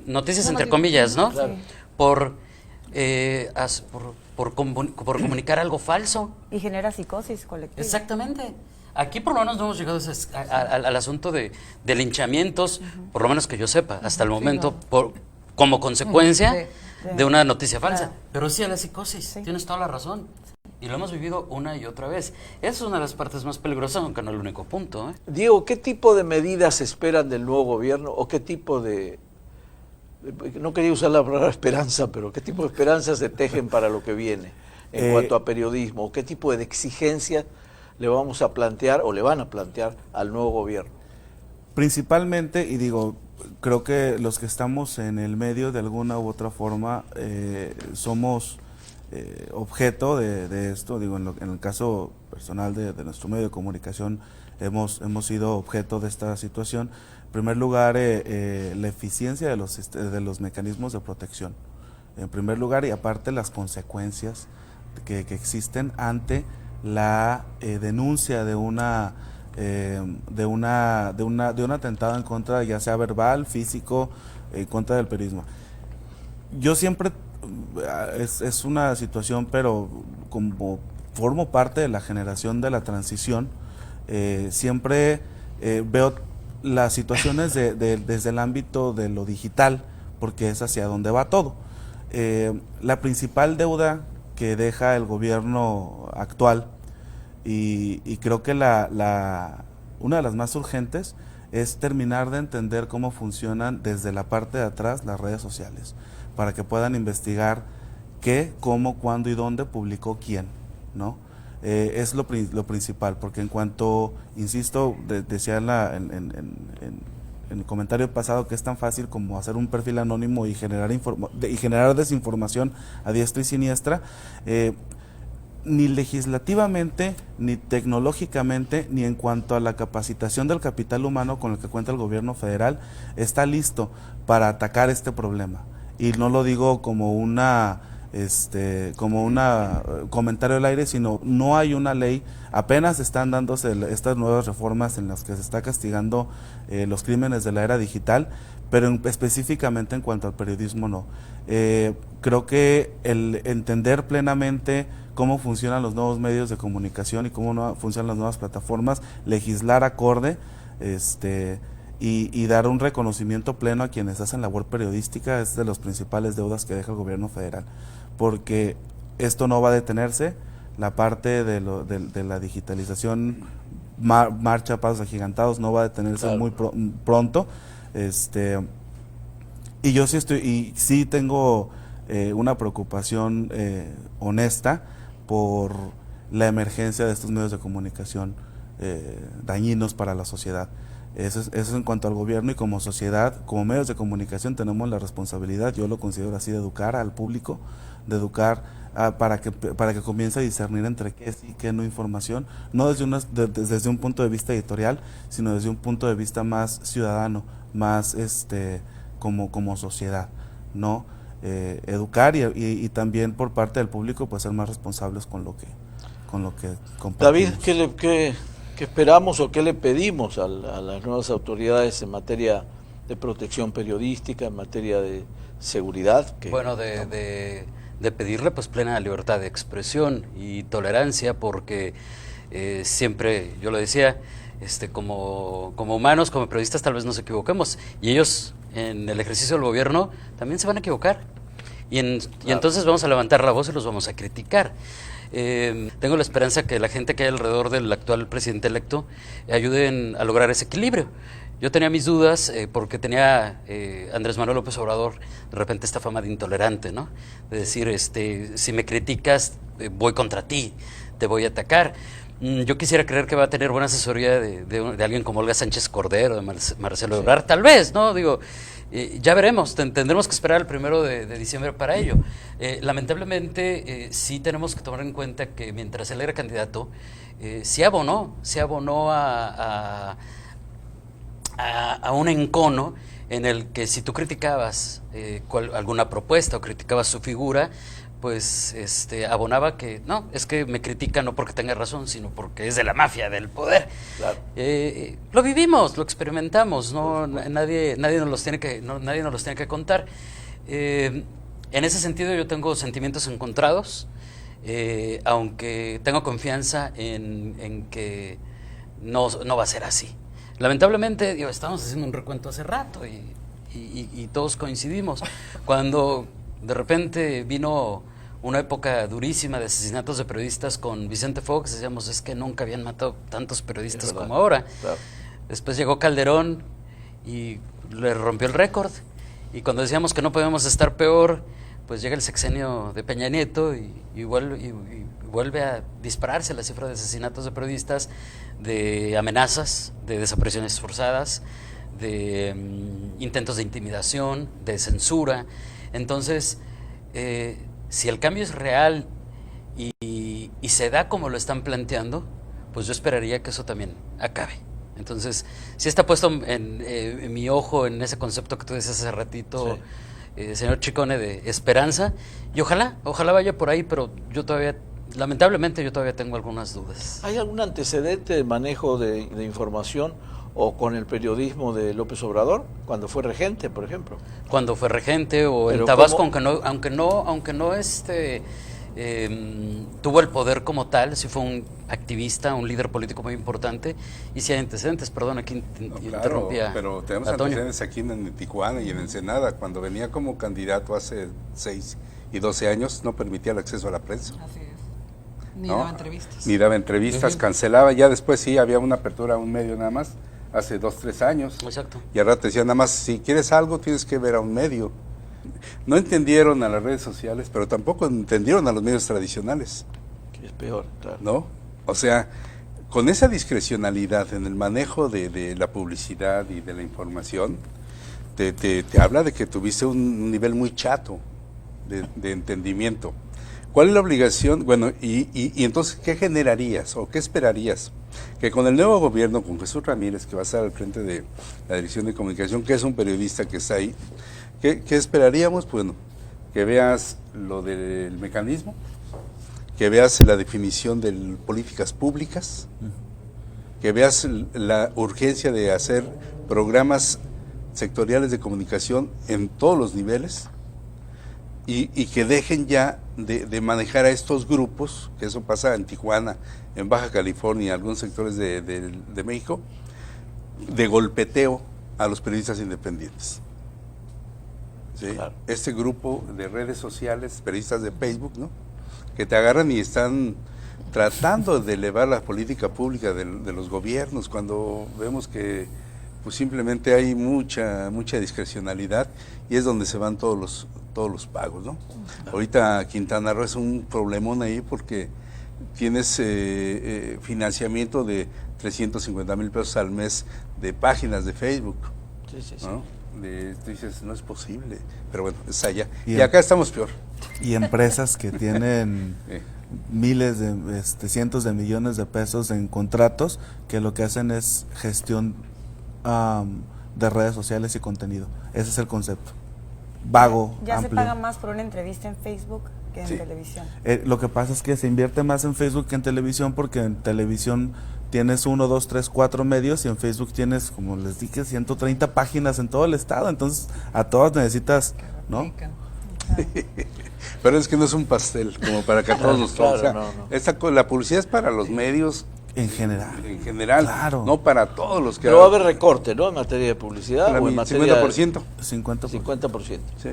noticias entre comillas, ¿no? Claro. Por comunicar algo falso. Y genera psicosis colectiva. Exactamente. Aquí por lo menos no hemos llegado al asunto de linchamientos, por lo menos que yo sepa, hasta el momento, como consecuencia de una noticia falsa. Claro. Pero sí a la psicosis, tienes toda la razón. Y lo hemos vivido una y otra vez. Esa es una de las partes más peligrosas, aunque no el único punto. Diego, ¿qué tipo de medidas esperan del nuevo gobierno o qué tipo no quería usar la palabra esperanza, pero qué tipo de esperanzas se tejen para lo que viene? en cuanto a periodismo? ¿Qué tipo de exigencias le vamos a plantear o le van a plantear al nuevo gobierno? Principalmente, y digo, creo que los que estamos en el medio de alguna u otra forma somos objeto de esto. Digo, en el caso personal de nuestro medio de comunicación hemos sido objeto de esta situación. En primer lugar, la eficiencia de los mecanismos de protección. En primer lugar, y aparte las consecuencias que existen ante la denuncia de un atentado en contra, ya sea verbal, físico, en contra del periodismo. Yo siempre, es una situación, pero como formo parte de la generación de la transición, siempre veo las situaciones desde el ámbito de lo digital, porque es hacia donde va todo. La principal deuda que deja el gobierno actual, y creo que una de las más urgentes, es terminar de entender cómo funcionan desde la parte de atrás las redes sociales, para que puedan investigar qué, cómo, cuándo y dónde publicó quién, ¿no? Es lo principal, porque en cuanto, insisto, decía en el comentario pasado que es tan fácil como hacer un perfil anónimo y generar desinformación a diestra y siniestra, ni legislativamente, ni tecnológicamente, ni en cuanto a la capacitación del capital humano con el que cuenta el gobierno federal, está listo para atacar este problema. Y no lo digo como una comentario al aire, sino no hay una ley. Apenas están dándose estas nuevas reformas en las que se está castigando los crímenes de la era digital, pero específicamente en cuanto al periodismo no. Creo que el entender plenamente cómo funcionan los nuevos medios de comunicación y cómo funcionan las nuevas plataformas, legislar acorde, y dar un reconocimiento pleno a quienes hacen labor periodística es de las principales deudas que deja el gobierno federal, porque esto no va a detenerse. La parte de la digitalización marcha a pasos agigantados, no va a detenerse muy pronto. Y yo sí tengo una preocupación honesta por la emergencia de estos medios de comunicación dañinos para la sociedad. Eso es en cuanto al gobierno, y como sociedad, como medios de comunicación, tenemos la responsabilidad, yo lo considero así, de educar al público, de educar para que comience a discernir entre qué sí y qué no información, no desde un punto de vista editorial, sino desde un punto de vista más ciudadano, más como sociedad, ¿no? Educar y también por parte del público, pues ser más responsables con lo que compartimos. David, ¿qué esperamos o qué le pedimos a las nuevas autoridades en materia de protección periodística, en materia de seguridad? Bueno, de pedirle pues plena libertad de expresión y tolerancia, porque siempre, yo lo decía, como humanos, como periodistas, tal vez nos equivoquemos, y ellos en el ejercicio del gobierno también se van a equivocar, y entonces vamos a levantar la voz y los vamos a criticar. Tengo la esperanza que la gente que hay alrededor del actual presidente electo ayuden a lograr ese equilibrio. Yo tenía mis dudas porque tenía Andrés Manuel López Obrador de repente esta fama de intolerante, ¿no? De decir, si me criticas, voy contra ti, te voy a atacar. Yo quisiera creer que va a tener buena asesoría de alguien como Olga Sánchez Cordero, de Marcelo Ebrard, tal vez, ¿no? Digo, ya veremos, tendremos que esperar el 1 de diciembre para ello. Lamentablemente, sí tenemos que tomar en cuenta que mientras él era candidato, sí abonó a un encono en el que si tú criticabas alguna propuesta o criticabas su figura, pues abonaba que no, es que me critican no porque tenga razón, sino porque es de la mafia, del poder. Claro. Lo vivimos, lo experimentamos, no nadie nos los tiene que contar. En ese sentido yo tengo sentimientos encontrados, aunque tengo confianza en que no va a ser así. Lamentablemente, estamos haciendo un recuento hace rato y todos coincidimos. Cuando de repente vino una época durísima de asesinatos de periodistas con Vicente Fox, decíamos, es que nunca habían matado tantos periodistas como ahora. Claro. Después llegó Calderón y le rompió el récord. Y cuando decíamos que no podíamos estar peor, pues llega el sexenio de Peña Nieto y vuelve a dispararse la cifra de asesinatos de periodistas, de amenazas, de desapariciones forzadas, de intentos de intimidación, de censura. Entonces, si el cambio es real y se da como lo están planteando, pues yo esperaría que eso también acabe. Entonces, sí está puesto en mi ojo en ese concepto que tú decías hace ratito, señor Ciccone, de esperanza, y ojalá vaya por ahí, pero lamentablemente yo todavía tengo algunas dudas. ¿Hay algún antecedente de manejo de información o con el periodismo de López Obrador, cuando fue regente, por ejemplo? Cuando fue regente, o Pero en Tabasco, ¿cómo? aunque no tuvo el poder como tal, sí fue un activista, un líder político muy importante, y sí hay antecedentes. Perdón, aquí interrumpía. Pero tenemos antecedentes aquí en Tijuana y en Ensenada. Cuando venía como candidato hace 6 y 12 años, no permitía el acceso a la prensa. Así es. Ni ¿no? daba entrevistas. Ni daba entrevistas, cancelaba. Ya después sí había una apertura a un medio nada más, hace 2, 3 años. Exacto. Y ahora te decían nada más, si quieres algo tienes que ver a un medio. No entendieron a las redes sociales, pero tampoco entendieron a los medios tradicionales. Que es peor, claro. ¿No? O sea, con esa discrecionalidad en el manejo de la publicidad y de la información, te habla de que tuviste un nivel muy chato de entendimiento. ¿Cuál es la obligación? Bueno, y entonces, ¿qué generarías o qué esperarías? Que con el nuevo gobierno, con Jesús Ramírez, que va a estar al frente de la Dirección de Comunicación, que es un periodista que está ahí, ¿qué esperaríamos? Bueno, que veas lo del mecanismo, que veas la definición de políticas públicas, que veas la urgencia de hacer programas sectoriales de comunicación en todos los niveles y que dejen ya de manejar a estos grupos, que eso pasa en Tijuana, en Baja California, en algunos sectores de México, de golpeteo a los periodistas independientes. ¿Sí? Claro. Este grupo de redes sociales, periodistas de Facebook, ¿no?, que te agarran y están tratando de elevar la política pública de los gobiernos, cuando vemos que pues simplemente hay mucha discrecionalidad y es donde se van todos los pagos, ¿no? Ahorita Quintana Roo es un problemón ahí porque tienes financiamiento de 350,000 pesos al mes de páginas de Facebook, ¿no? Tú dices, no es posible, pero bueno, es allá. Y acá estamos peor. Y empresas que tienen miles de cientos de millones de pesos en contratos, que lo que hacen es gestión de redes sociales y contenido. Ese es el concepto. Vago, ¿Ya amplio. se paga más por una entrevista en Facebook que en televisión? Lo que pasa es que se invierte más en Facebook que en televisión, porque en televisión tienes 1, 2, 3, 4 medios y en Facebook tienes, como les dije, 130 páginas en todo el estado, entonces a todas necesitas, ¿no? Pero es que no es un pastel como para que a todos nos toque. Claro, o sea, la publicidad es para los medios en general. En general, claro. No para todos los que... Pero va a haber recorte, ¿no?, en materia de publicidad. Para o en mí, materia 50%. 50%. Sí.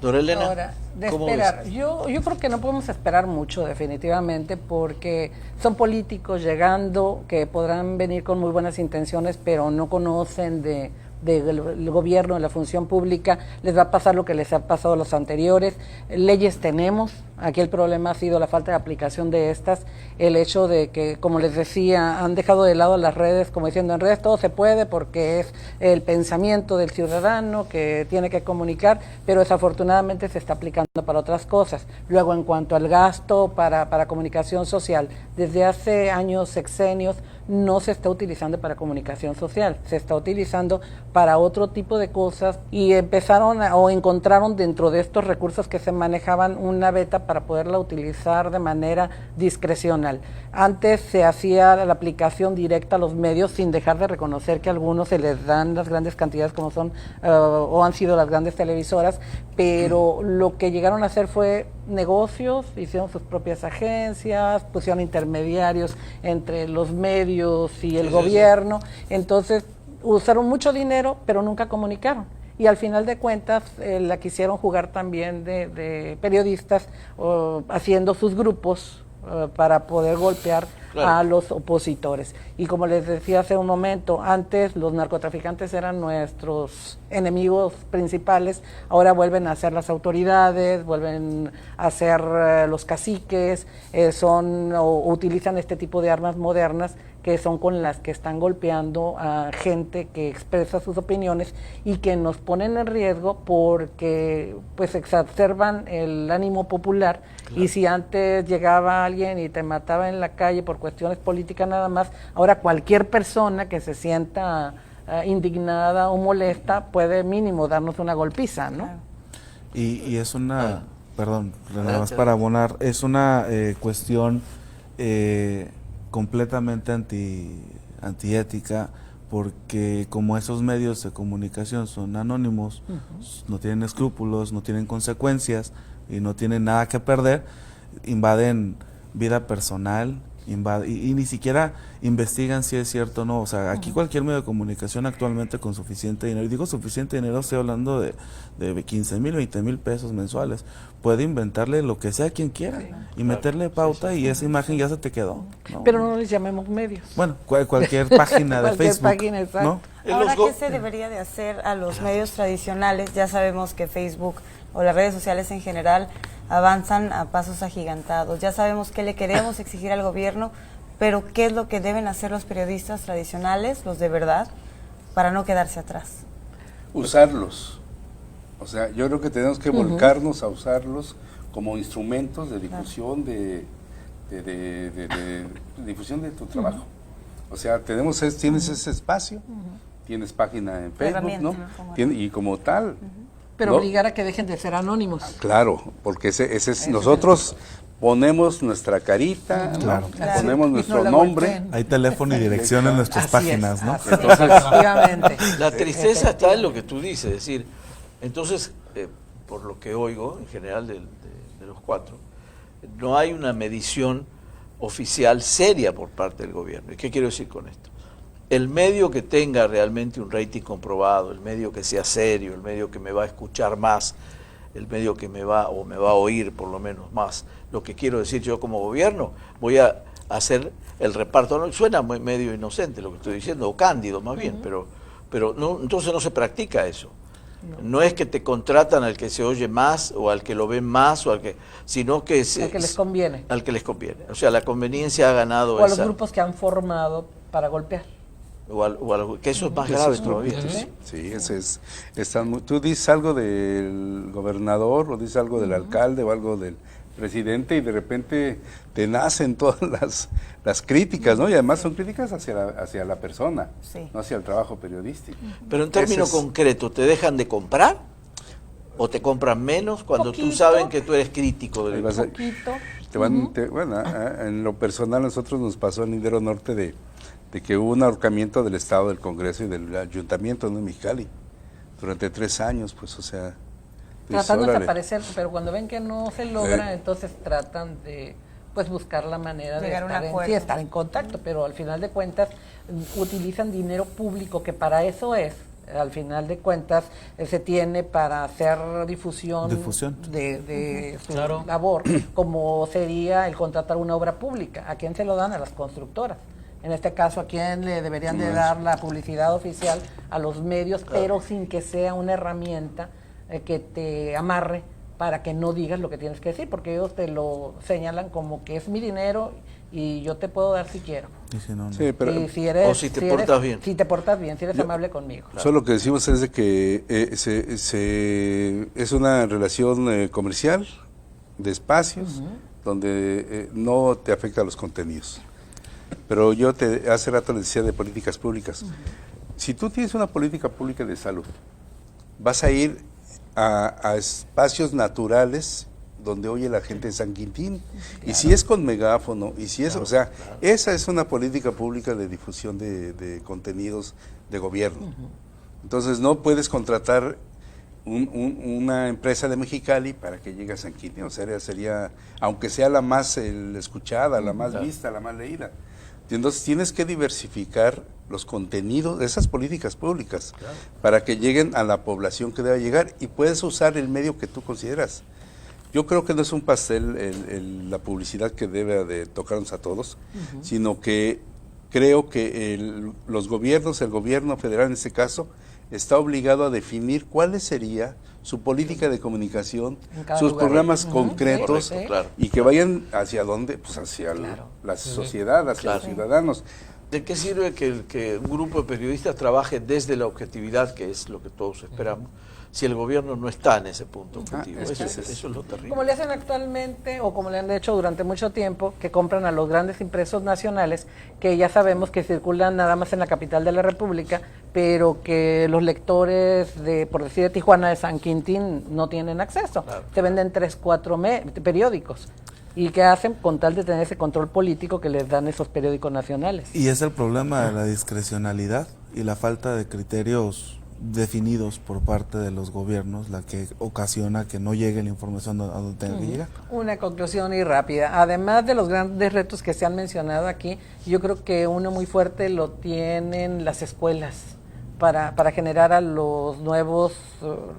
Dora Elena, ahora, de esperar, yo creo que no podemos esperar mucho definitivamente, porque son políticos llegando que podrán venir con muy buenas intenciones, pero no conocen del gobierno, de la función pública. Les va a pasar lo que les ha pasado a los anteriores. Leyes tenemos, aquí el problema ha sido la falta de aplicación de estas, el hecho de que, como les decía, han dejado de lado las redes, como diciendo, en redes todo se puede porque es el pensamiento del ciudadano que tiene que comunicar, pero desafortunadamente se está aplicando para otras cosas. Luego, en cuanto al gasto para comunicación social, desde hace años, sexenios, no se está utilizando para comunicación social, se está utilizando para otro tipo de cosas, y encontraron dentro de estos recursos que se manejaban una beta para poderla utilizar de manera discrecional. Antes se hacía la aplicación directa a los medios sin dejar de reconocer que a algunos se les dan las grandes cantidades como son o han sido las grandes televisoras, pero lo que llegaron a hacer fue negocios, hicieron sus propias agencias, pusieron intermediarios entre los medios y el gobierno, entonces usaron mucho dinero pero nunca comunicaron. Y al final de cuentas la quisieron jugar también de periodistas, haciendo sus grupos para poder golpear Claro. a los opositores. Y como les decía hace un momento, antes los narcotraficantes eran nuestros enemigos principales, ahora vuelven a ser las autoridades, vuelven a ser los caciques, utilizan este tipo de armas modernas que son con las que están golpeando a gente que expresa sus opiniones y que nos ponen en riesgo porque pues exacerban el ánimo popular. Claro. Y si antes llegaba alguien y te mataba en la calle por cuestiones políticas nada más, ahora cualquier persona que se sienta indignada o molesta puede mínimo darnos una golpiza, ¿no? Claro. Y es una, perdón, nada más para abonar, es una cuestión completamente antiética, porque como esos medios de comunicación son anónimos, no tienen escrúpulos, no tienen consecuencias y no tienen nada que perder, invaden vida personal, y ni siquiera investigan si es cierto o no. O sea, aquí cualquier medio de comunicación actualmente con suficiente dinero, y digo suficiente dinero, estoy hablando de 15,000, 20,000 pesos mensuales, puede inventarle lo que sea quien quiera, y meterle pauta, y esa imagen ya se te quedó, ¿no? Pero no les llamemos medios. Bueno, cualquier página de cualquier Facebook, página, ¿no? Ahora, ¿qué se debería de hacer a los medios tradicionales? Ya sabemos que Facebook o las redes sociales en general avanzan a pasos agigantados. Ya sabemos qué le queremos exigir al gobierno, pero ¿qué es lo que deben hacer los periodistas tradicionales, los de verdad, para no quedarse atrás? Usarlos. O sea, yo creo que tenemos que volcarnos a usarlos como instrumentos de difusión de difusión de tu trabajo. O sea, tienes ese espacio, tienes página en Facebook, ¿no? Y como tal. Pero ¿no? obligar a que dejen de ser anónimos. Claro, porque ese es nosotros ponemos nuestra carita, claro. Ponemos nuestro nombre. Hay teléfono y dirección en nuestras páginas, ¿no? Entonces, la tristeza está en lo que tú dices, es decir, entonces, por lo que oigo, en general de los cuatro, no hay una medición oficial seria por parte del gobierno. ¿Y qué quiero decir con esto? El medio que tenga realmente un rating comprobado, el medio que sea serio, el medio que me va a escuchar más, el medio que me va a oír por lo menos más, lo que quiero decir yo como gobierno, voy a hacer el reparto. No, suena medio inocente lo que estoy diciendo, o cándido más bien, pero no, entonces no se practica eso. No es que te contratan al que se oye más o al que lo ven más, o sino que al que les conviene. Al que les conviene. O sea, la conveniencia ha ganado o a los grupos que han formado para golpear. Que eso es más grave todavía. Sí, tú dices algo del gobernador, o dices algo del alcalde, o algo del presidente, y de repente te nacen todas las críticas, ¿no? Y además son críticas hacia la persona, no hacia el trabajo periodístico. Pero en términos concretos, ¿te dejan de comprar? ¿O te compran menos cuando tú saben que tú eres crítico? Bueno, en lo personal, a nosotros nos pasó en Lindero Norte de que hubo un ahorcamiento del Estado, del Congreso y del Ayuntamiento de Mexicali durante 3 años, pues, o sea... Tratando de desaparecer, pero cuando ven que no se logra, entonces tratan de buscar la manera de estar en contacto, pero al final de cuentas utilizan dinero público, que para eso es, al final de cuentas se tiene para hacer difusión. de su labor, como sería el contratar una obra pública. ¿A quién se lo dan? A las constructoras. En este caso, ¿a quién le deberían de dar la publicidad oficial? A los medios, pero sin que sea una herramienta que te amarre para que no digas lo que tienes que decir, porque ellos te lo señalan como que es mi dinero y yo te puedo dar si quiero. Sí, pero, o si te portas bien. Si te portas bien, si eres amable conmigo. Claro. Solo lo que decimos es de que es una relación comercial, de espacios, donde no te afecta a los contenidos. Pero yo hace rato les decía de políticas públicas. Si tú tienes una política pública de salud, vas a ir a espacios naturales donde oye la gente en San Quintín, y si es con megáfono, y si es, o sea, esa es una política pública de difusión de contenidos de gobierno. Entonces no puedes contratar una empresa de Mexicali para que llegue a San Quintín, o sea, sería, aunque sea la más escuchada, la más vista, la más leída. Entonces tienes que diversificar los contenidos de esas políticas públicas para que lleguen a la población que deba llegar, y puedes usar el medio que tú consideras. Yo creo que no es un pastel la publicidad que debe de tocarnos a todos, sino que creo que los gobiernos, el gobierno federal en este caso, está obligado a definir cuál sería su política de comunicación, sus programas concretos, Correcto, claro. y que vayan hacia dónde, pues hacia la sociedad, hacia los ciudadanos. ¿De qué sirve que un grupo de periodistas trabaje desde la objetividad, que es lo que todos esperamos, si el gobierno no está en ese punto objetivo? Eso es lo terrible. Como le hacen actualmente, o como le han hecho durante mucho tiempo, que compran a los grandes impresos nacionales, que ya sabemos que circulan nada más en la capital de la República, pero que los lectores de, por decir, de Tijuana, de San Quintín, no tienen acceso. Claro. Te venden 3, 4 periódicos. ¿Y qué hacen? Con tal de tener ese control político que les dan esos periódicos nacionales. Y es el problema de la discrecionalidad y la falta de criterios definidos por parte de los gobiernos, la que ocasiona que no llegue la información a donde tenga que llegar. Una conclusión y rápida. Además de los grandes retos que se han mencionado aquí, yo creo que uno muy fuerte lo tienen las escuelas para generar a los nuevos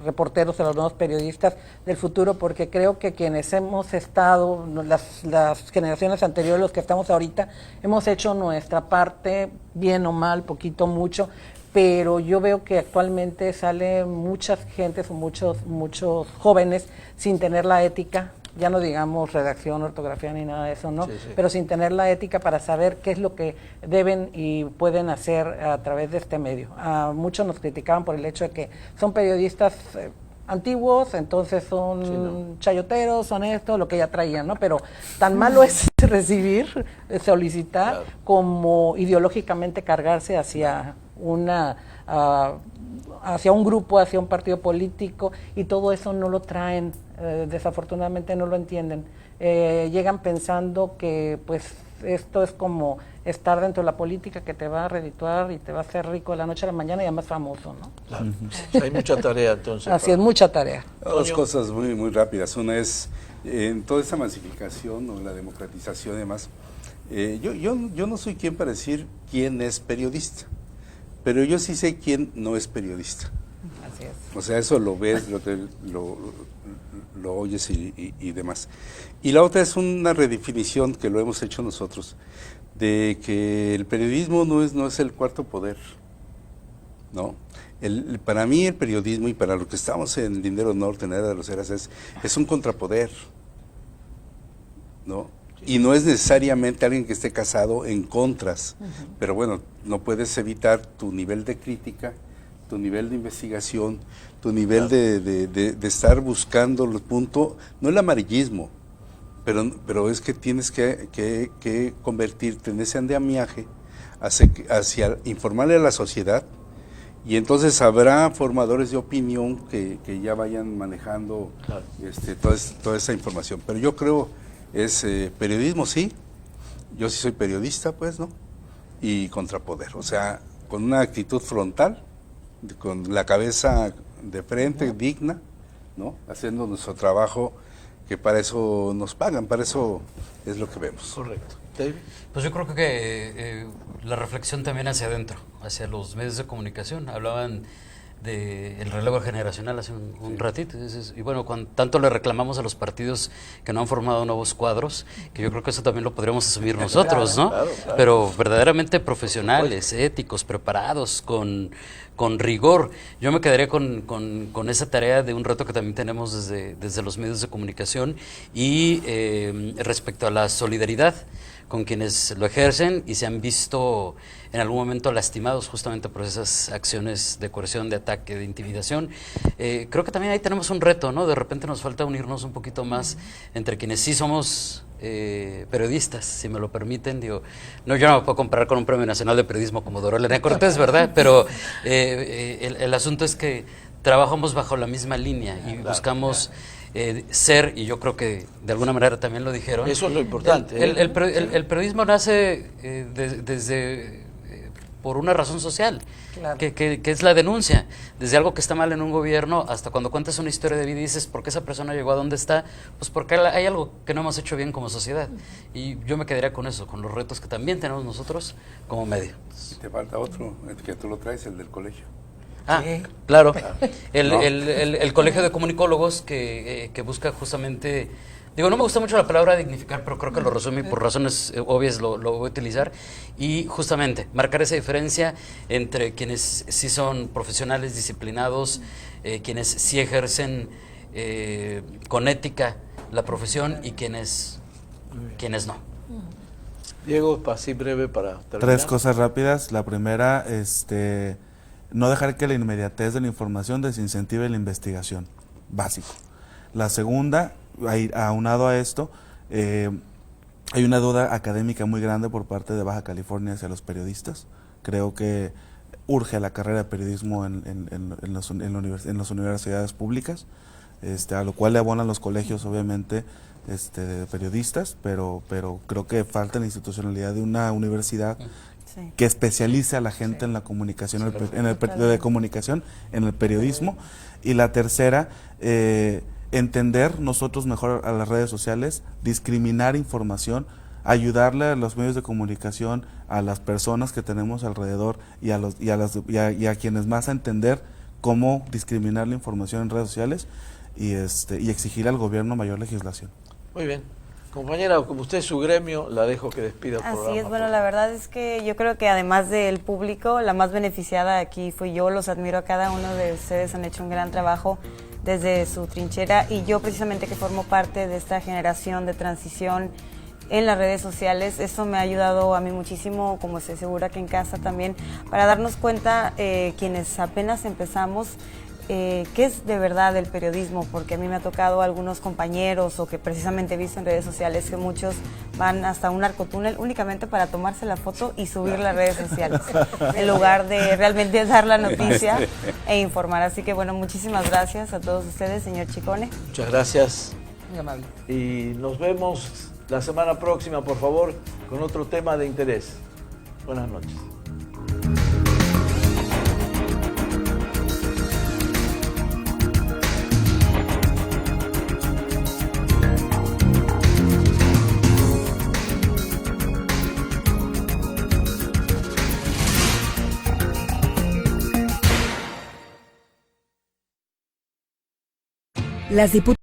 reporteros, a los nuevos periodistas del futuro, porque creo que quienes hemos estado, las generaciones anteriores, los que estamos ahorita, hemos hecho nuestra parte, bien o mal, poquito, mucho, pero yo veo que actualmente sale muchas gentes o muchos jóvenes sin tener la ética, ya no digamos redacción, ortografía ni nada de eso, ¿no? Sí. Pero sin tener la ética para saber qué es lo que deben y pueden hacer a través de este medio. Muchos nos criticaban por el hecho de que son periodistas antiguos, entonces son chayoteros, son esto, lo que ya traían, ¿no? Pero tan malo es recibir, solicitar, como ideológicamente cargarse hacia hacia un grupo, hacia un partido político, y todo eso no lo traen, desafortunadamente no lo entienden. Llegan pensando que pues esto es como estar dentro de la política, que te va a redituar y te va a hacer rico de la noche a la mañana y además famoso, ¿no? Claro. O sea, hay mucha tarea entonces. Así es, mucha tarea. Dos cosas muy, muy rápidas. Una es, en toda esta masificación o la democratización y demás, yo no soy quien para decir quién es periodista, pero yo sí sé quién no es periodista. Así es. O sea, eso lo ves, lo oyes y demás. Y la otra es una redefinición que lo hemos hecho nosotros, de que el periodismo no es el cuarto poder, ¿no? Para mí el periodismo, y para lo que estamos en Lindero Norte, en Era de los Heras, es un contrapoder, ¿no? Y no es necesariamente alguien que esté casado en contras, pero bueno, no puedes evitar tu nivel de crítica, tu nivel de investigación, tu nivel de estar buscando los puntos, no el amarillismo, pero es que tienes que convertirte en ese andamiaje hacia informarle a la sociedad, y entonces habrá formadores de opinión que ya vayan manejando toda esa información. Pero yo creo es periodismo, sí, yo sí soy periodista, pues, ¿no? Y contrapoder, o sea, con una actitud frontal, con la cabeza de frente, digna, ¿no? Haciendo nuestro trabajo, que para eso nos pagan, para eso es lo que vemos. Correcto. David. Pues yo creo que la reflexión también hacia adentro, hacia los medios de comunicación. Hablaban del relevo generacional hace un ratito, y bueno, tanto le reclamamos a los partidos que no han formado nuevos cuadros, que yo creo que eso también lo podríamos asumir nosotros, ¿no? Claro. Pero verdaderamente profesionales, éticos, preparados, con rigor. Yo me quedaría con esa tarea de un reto que también tenemos desde los medios de comunicación, y respecto a la solidaridad con quienes lo ejercen y se han visto en algún momento lastimados justamente por esas acciones de coerción, de ataque, de intimidación. Creo que también ahí tenemos un reto, ¿no? De repente nos falta unirnos un poquito más entre quienes sí somos periodistas, si me lo permiten. Digo, yo no me puedo comparar con un Premio Nacional de Periodismo como Doró Elena Cortés, ¿verdad? Pero el asunto es que trabajamos bajo la misma línea y buscamos ser, y yo creo que de alguna manera también lo dijeron. Eso es lo importante. El periodismo nace por una razón social, claro, que es la denuncia, desde algo que está mal en un gobierno hasta cuando cuentas una historia de vida y dices, ¿por qué esa persona llegó a donde está? Pues porque hay algo que no hemos hecho bien como sociedad, y yo me quedaría con eso, con los retos que también tenemos nosotros como medio. Y te falta otro, que tú lo traes, el del colegio. Claro. El Colegio de Comunicólogos que busca justamente, digo, no me gusta mucho la palabra dignificar, pero creo que lo resume y por razones obvias lo voy a utilizar. Y justamente marcar esa diferencia entre quienes sí son profesionales disciplinados, quienes sí ejercen con ética la profesión y quienes no. Diego, así breve para terminar. 3 cosas rápidas. La primera, no dejar que la inmediatez de la información desincentive la investigación, básico. La segunda, aunado a esto, hay una duda académica muy grande por parte de Baja California hacia los periodistas. Creo que urge la carrera de periodismo en las universidades públicas, a lo cual le abonan los colegios, obviamente, de periodistas, pero creo que falta la institucionalidad de una universidad que especialice a la gente en la comunicación, de comunicación, en el periodismo. Y la tercera, entender nosotros mejor a las redes sociales, discriminar información, ayudarle a los medios de comunicación, a las personas que tenemos alrededor y a quienes más a entender cómo discriminar la información en redes sociales y exigir al gobierno mayor legislación. Muy bien. Compañera, como usted es su gremio, la dejo que despida el programa. Así es, bueno, la verdad es que yo creo que además del público, la más beneficiada aquí fui yo, los admiro a cada uno de ustedes, han hecho un gran trabajo desde su trinchera y yo precisamente que formo parte de esta generación de transición en las redes sociales, eso me ha ayudado a mí muchísimo, como estoy segura que en casa también, para darnos cuenta quienes apenas empezamos, qué es de verdad el periodismo, porque a mí me ha tocado algunos compañeros o que precisamente he visto en redes sociales que muchos van hasta un narcotúnel únicamente para tomarse la foto y subirla a las redes sociales, en lugar de realmente dar la noticia e informar. Así que bueno, muchísimas gracias a todos ustedes, señor Chicone. Muchas gracias. Muy amable. Y nos vemos la semana próxima, por favor, con otro tema de interés. Buenas noches. Las diputadas